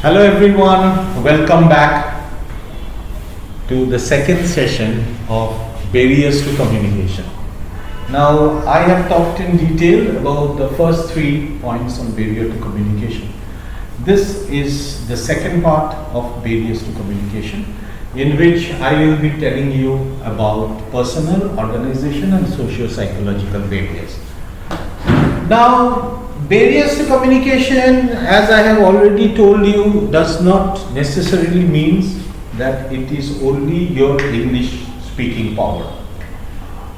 Hello everyone, welcome back to the second session of barriers to communication. Now I have talked in detail about the first 3 points on barrier to communication. This is the second part of barriers to communication, in which I will be telling you about personal, organization and socio-psychological barriers. Now, barriers to communication, as I have already told you, does not necessarily means that it is only your English speaking power.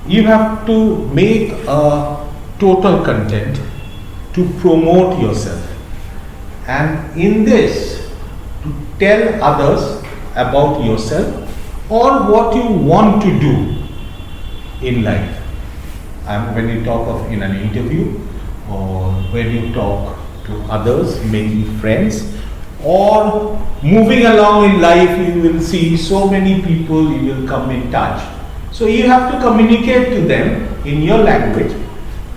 You have to make a total content to promote yourself, and in this to tell others about yourself or what you want to do in life. When you talk of in an interview, or when you talk to others, making friends, or moving along in life, you will see so many people, you will come in touch. So you have to communicate to them in your language,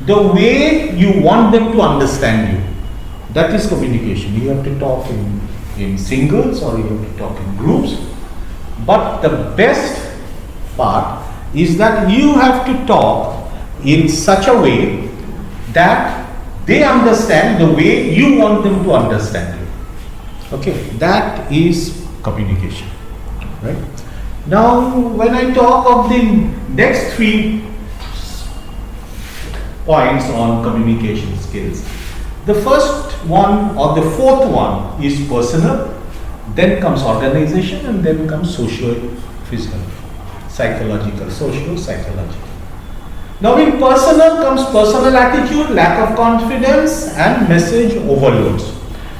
the way you want them to understand you. That is communication. You have to talk in singles, or you have to talk in groups. But the best part is that you have to talk in such a way that they understand the way you want them to understand you. Okay, that is communication, right? Now, when I talk of the next 3 points on communication skills, the first one or the fourth one is personal, then comes organization, and then comes socio-physical, psychological, socio-psychological. Now in personal comes personal attitude, lack of confidence and message overloads.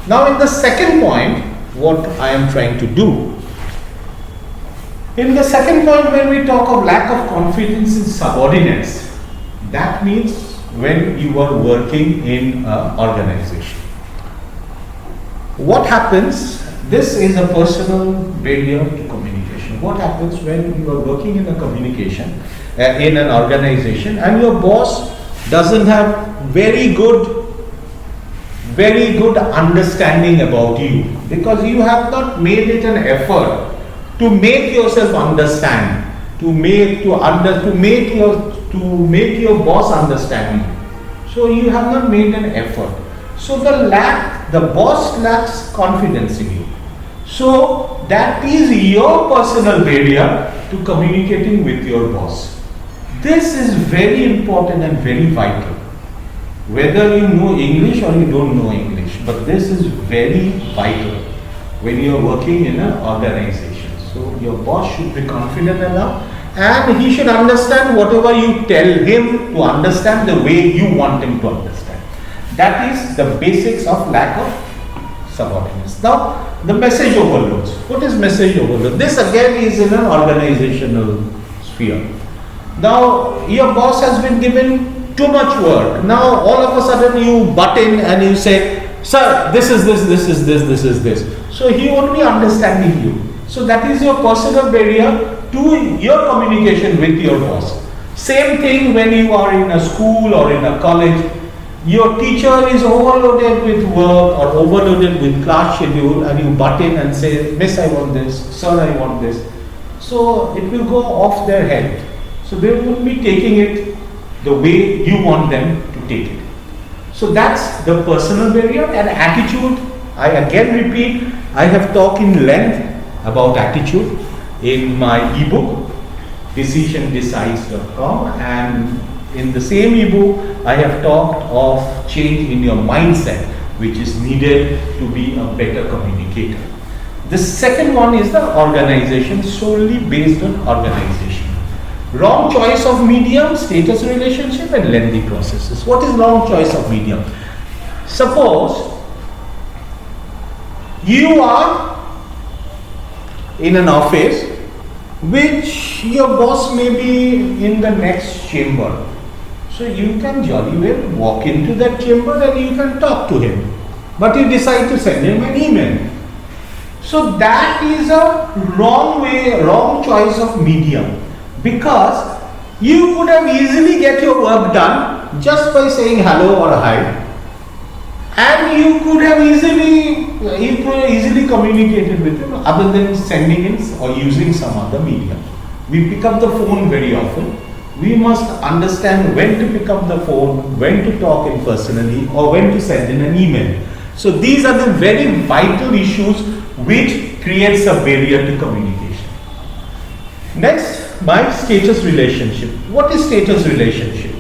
Now in the second point, what I am trying to do, in the second point when we talk of lack of confidence in subordinates, that means when you are working in an organization. What happens, this is a personal barrier to communication. What happens when you are working in a communication, in an organization, and your boss doesn't have very good understanding about you, because you have not made it an effort to make yourself understand, to make your boss understand you. So you have not made an effort. So the boss lacks confidence in you. So that is your personal barrier to communicating with your boss. This is very important and very vital. Whether you know English or you don't know English, but this is very vital when you are working in an organization. So your boss should be confident enough, and he should understand whatever you tell him to understand the way you want him to understand. That is the basics of lack of subordinates. Now, the message overloads. What is message overload? This again is in an organizational sphere. Now, your boss has been given too much work. Now, all of a sudden you butt in and you say, sir, this is this. So, he won't be understanding you. So, that is your personal barrier to your communication with your boss. Same thing when you are in a school or in a college. Your teacher is overloaded with work or overloaded with class schedule, and you butt in and say, miss, I want this, sir, I want this. So, it will go off their head. So they won't be taking it the way you want them to take it. So that's the personal barrier. And attitude, I again repeat, I have talked in length about attitude in my ebook, decisiondecides.com, and in the same ebook I have talked of change in your mindset, which is needed to be a better communicator. The second one is the organization, solely based on organization. Wrong choice of medium, status relationship and lengthy processes. What is wrong choice of medium? Suppose you are in an office which your boss may be in the next chamber. So you can jolly well walk into that chamber and you can talk to him. But you decide to send him an email. So that is a wrong choice of medium. Because you could have easily get your work done just by saying hello or hi. And you could have easily communicated with him other than sending in or using some other medium. We pick up the phone very often. We must understand when to pick up the phone, when to talk in personally, or when to send in an email. So these are the very vital issues which creates a barrier to communication. Next, my status relationship. What is status relationship?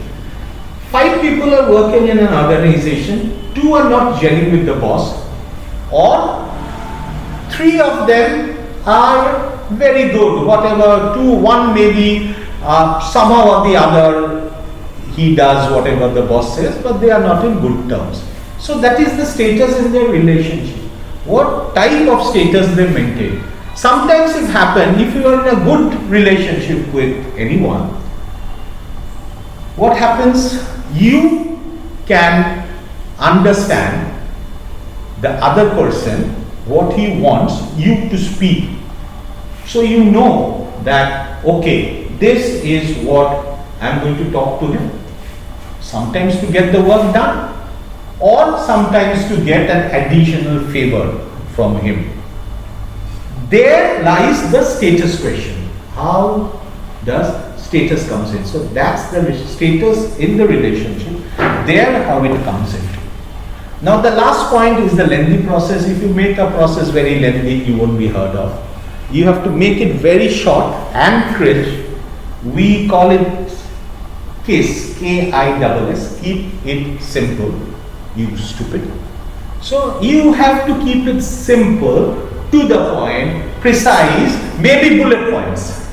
5 people are working in an organization, 2 are not gelling with the boss, or 3 of them are very good, whatever, 1 maybe somehow or the other he does whatever the boss says, but they are not in good terms. So that is the status in their relationship. What type of status they maintain. Sometimes it happens if you are in a good relationship with anyone, what happens? You can understand the other person, what he wants you to speak. So you know that, okay, this is what I'm going to talk to him. Sometimes to get the work done, or sometimes to get an additional favor from him. There lies the status question. How does status comes in? So that's the status in the relationship. There how it comes in. Now the last point is the lengthy process. If you make a process very lengthy, you won't be heard of. You have to make it very short and crisp. We call it KISS, K-I-S-S, keep it simple, you stupid. So you have to keep it simple, to the point, precise, maybe bullet points.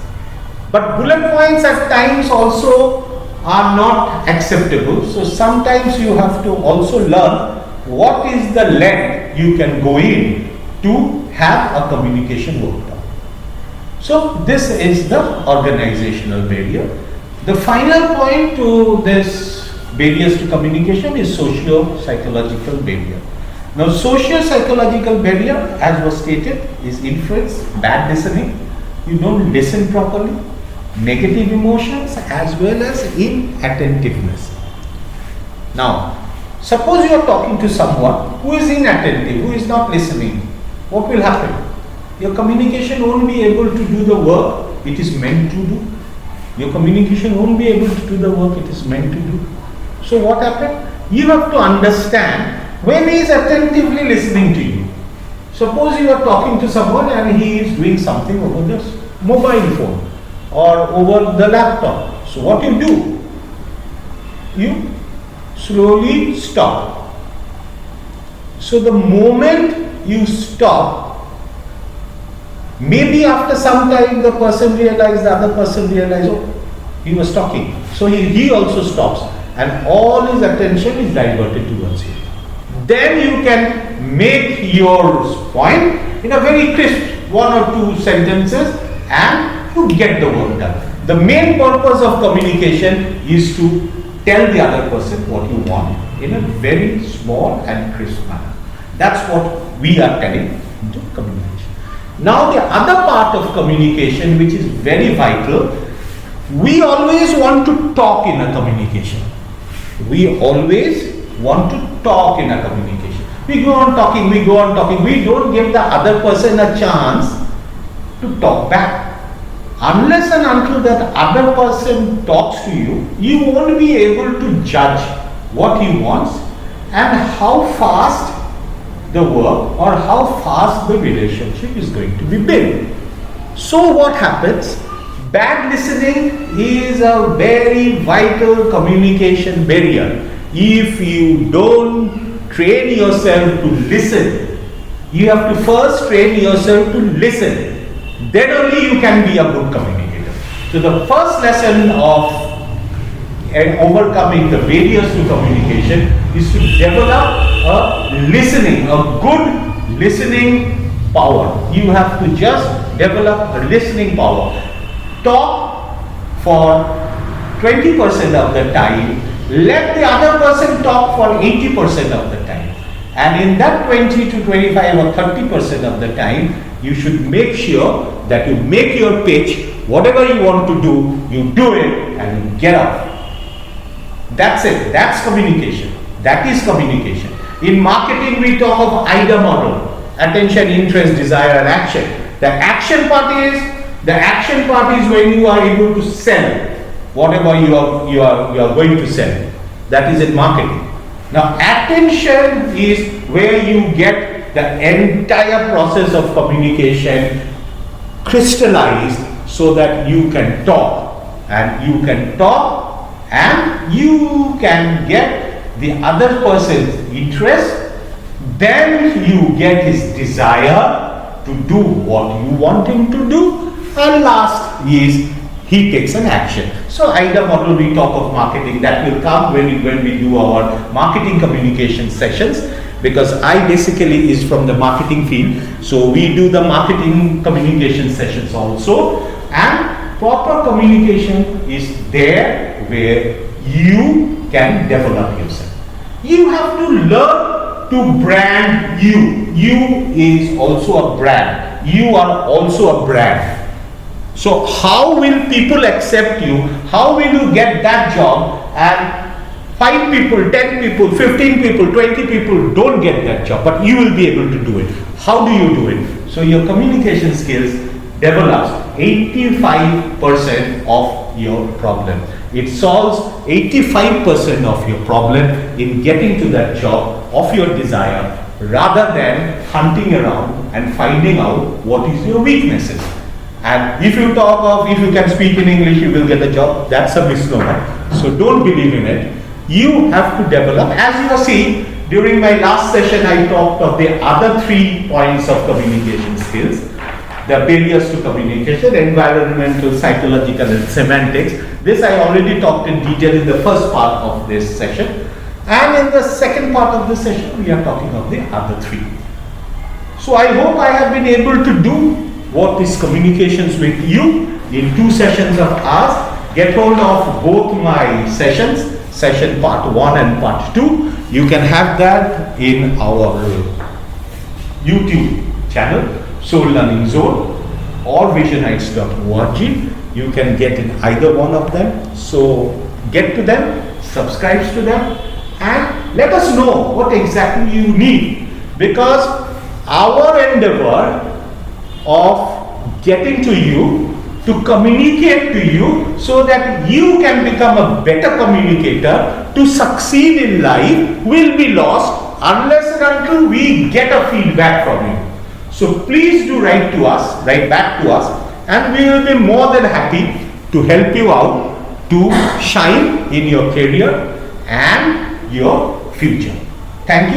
But bullet points at times also are not acceptable. So sometimes you have to also learn what is the length you can go in to have a communication work done. So this is the organizational barrier. The final point to this barriers to communication is socio-psychological barrier. Now socio-psychological barrier, as was stated, is inference, bad listening. You don't listen properly, negative emotions as well as inattentiveness. Now, suppose you are talking to someone who is inattentive, who is not listening. What will happen? Your communication won't be able to do the work it is meant to do. Your communication won't be able to do the work it is meant to do. So what happened? You have to understand when he is attentively listening to you. Suppose you are talking to someone and he is doing something over the mobile phone or over the laptop. So what you do? You slowly stop. So the moment you stop, maybe after some time the person realized, the other person realized, oh, he was talking. So he also stops and all his attention is diverted towards you. Then you can make your point in a very crisp 1 or 2 sentences and you get the work done. The main purpose of communication is to tell the other person what you want in a very small and crisp manner. That's what we are telling to communication. Now the other part of communication which is very vital, we always want to talk in a communication. We always want to talk in a communication. We go on talking. We don't give the other person a chance to talk back. Unless and until that other person talks to you, you won't be able to judge what he wants and how fast the work or how fast the relationship is going to be built. So what happens? Bad listening is a very vital communication barrier. If you don't train yourself to listen, you have to first train yourself to listen. Then only you can be a good communicator. So the first lesson of overcoming the barriers to communication is to develop a good listening power. You have to just develop a listening power. Talk for 20% of the time. Let the other person talk for 80% of the time. And in that 20 to 25 or 30% of the time, you should make sure that you make your pitch, whatever you want to do, you do it and you get out. That's it. That's communication. That is communication. In marketing, we talk of IDA model: attention, interest, desire, and action. The action part is when you are able to sell whatever you are going to sell. That is in marketing. Now, attention is where you get the entire process of communication crystallized so that you can talk, and you can get the other person's interest, then you get his desire to do what you want him to do, and last is he takes an action. So IDA model, we talk of marketing, that will come when we do our marketing communication sessions, because I basically is from the marketing field, so we do the marketing communication sessions also. And proper communication is there where you can develop yourself. You have to learn to brand you. You is also a brand. You are also a brand. So how will people accept you? How will you get that job and 5 people, 10 people, 15 people, 20 people don't get that job, but you will be able to do it? How do you do it? So your communication skills develops 85% of your problem. It solves 85% of your problem in getting to that job of your desire, rather than hunting around and finding out what is your weaknesses. And if you talk of, if you can speak in English, you will get a job, that's a misnomer. So don't believe in it. You have to develop. As you have seen, during my last session, I talked of the other 3 points of communication skills. The barriers to communication: environmental, psychological, and semantics. This I already talked in detail in the first part of this session. And in the second part of the session, we are talking of the other 3. So I hope I have been able to do what is communications with you in 2 sessions of ours. Get hold of both my sessions, session part 1 and part 2. You can have that in our YouTube channel, Soul Learning Zone, or visionites.org. You can get in either one of them. So get to them, subscribe to them, and let us know what exactly you need, because our endeavor of getting to you, to communicate to you so that you can become a better communicator, to succeed in life, will be lost unless and until we get a feedback from you. So please do write back to us, and we will be more than happy to help you out to shine in your career and your future. Thank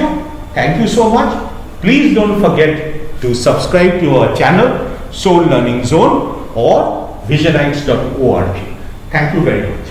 you so much. Please don't forget to subscribe to our channel, Soul Learning Zone or visionites.org. Thank you very much.